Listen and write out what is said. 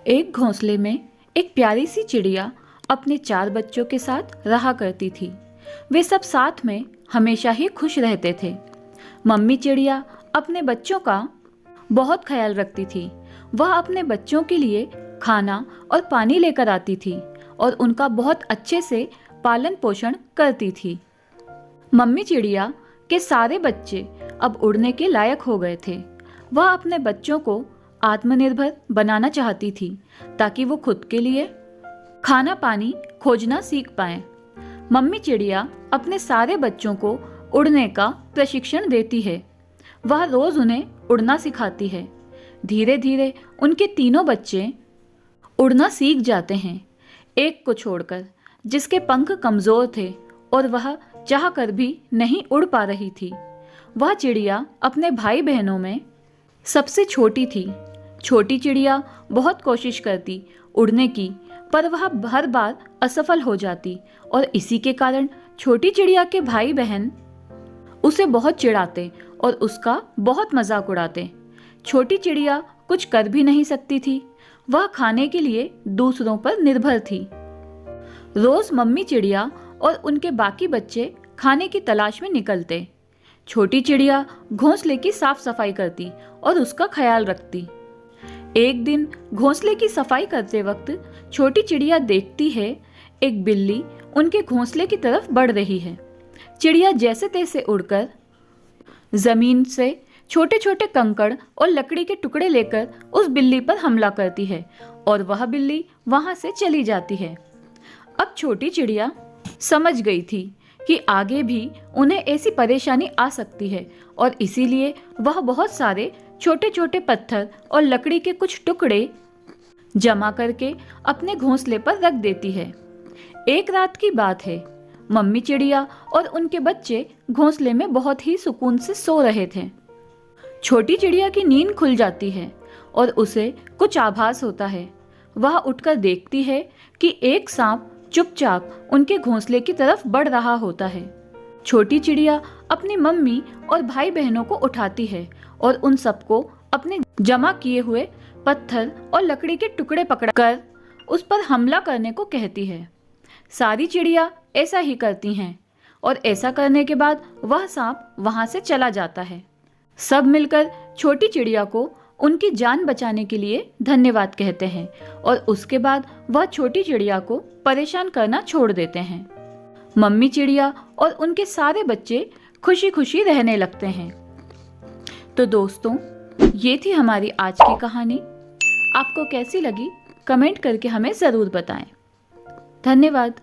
एक घोंसले में एक प्यारी सी चिड़िया अपने 4 बच्चों के साथ रहा करती थी। वे सब साथ में हमेशा ही खुश रहते थे। मम्मी चिड़िया अपने बच्चों का बहुत ख्याल रखती थी। वह अपने बच्चों के लिए खाना और पानी लेकर आती थी और उनका बहुत अच्छे से पालन पोषण करती थी। मम्मी चिड़िया के सारे बच्चे अब उड़ने के लायक हो गए थे। वह अपने बच्चों को आत्मनिर्भर बनाना चाहती थी ताकि वो खुद के लिए खाना पानी खोजना सीख पाएं। मम्मी चिड़िया अपने सारे बच्चों को उड़ने का प्रशिक्षण देती है। वह रोज उन्हें उड़ना सिखाती है। धीरे धीरे उनके तीनों बच्चे उड़ना सीख जाते हैं, एक को छोड़कर जिसके पंख कमजोर थे और वह चाहकर भी नहीं उड़ पा रही थी। वह चिड़िया अपने भाई बहनों में सबसे छोटी थी। छोटी चिड़िया बहुत कोशिश करती उड़ने की, पर वह हर बार असफल हो जाती और इसी के कारण छोटी चिड़िया के भाई बहन उसे बहुत चिढ़ाते और उसका बहुत मजाक उड़ाते। छोटी चिड़िया कुछ कर भी नहीं सकती थी। वह खाने के लिए दूसरों पर निर्भर थी। रोज मम्मी चिड़िया और उनके बाकी बच्चे खाने की तलाश में निकलते। छोटी चिड़िया घोंसले की साफ सफाई करती और उसका ख्याल रखती। एक दिन घोंसले की सफाई करते वक्त छोटी चिड़िया देखती है एक बिल्ली उनके घोंसले की तरफ बढ़ रही है। चिड़िया जैसे तैसे उड़कर जमीन से छोटे छोटे कंकड़ और लकड़ी के टुकड़े लेकर उस बिल्ली पर हमला करती है और वह बिल्ली वहां से चली जाती है। अब छोटी चिड़िया समझ गई थी कि आगे भी उन्हें ऐसी परेशानी आ सकती है और इसीलिए वह बहुत सारे छोटे छोटे पत्थर और लकड़ी के कुछ टुकड़े जमा करके अपने घोंसले पर रख देती है। एक रात की बात है। मम्मी चिड़िया और उनके बच्चे घोंसले में बहुत ही सुकून से सो रहे थे। छोटी चिड़िया की नींद खुल जाती है और उसे कुछ आभास होता है। वह उठकर देखती है कि एक सांप चुपचाप उनके घोंसले की तरफ बढ़ रहा होता है। छोटी चिड़िया अपनी मम्मी और भाई बहनों को उठाती है और उन सबको अपने जमा किए हुए पत्थर और लकड़ी के टुकड़े पकड़कर उस पर हमला करने को कहती है। सारी चिड़िया ऐसा ही करती हैं और ऐसा करने के बाद वह सांप वहां से चला जाता है। सब मिलकर छोटी चिड़िया को उनकी जान बचाने के लिए धन्यवाद कहते हैं और उसके बाद वह छोटी चिड़िया को परेशान करना छोड़ देते हैं। मम्मी चिड़िया और उनके सारे बच्चे खुशी खुशी रहने लगते हैं। तो दोस्तों, ये थी हमारी आज की कहानी। आपको कैसी लगी कमेंट करके हमें ज़रूर बताएं। धन्यवाद।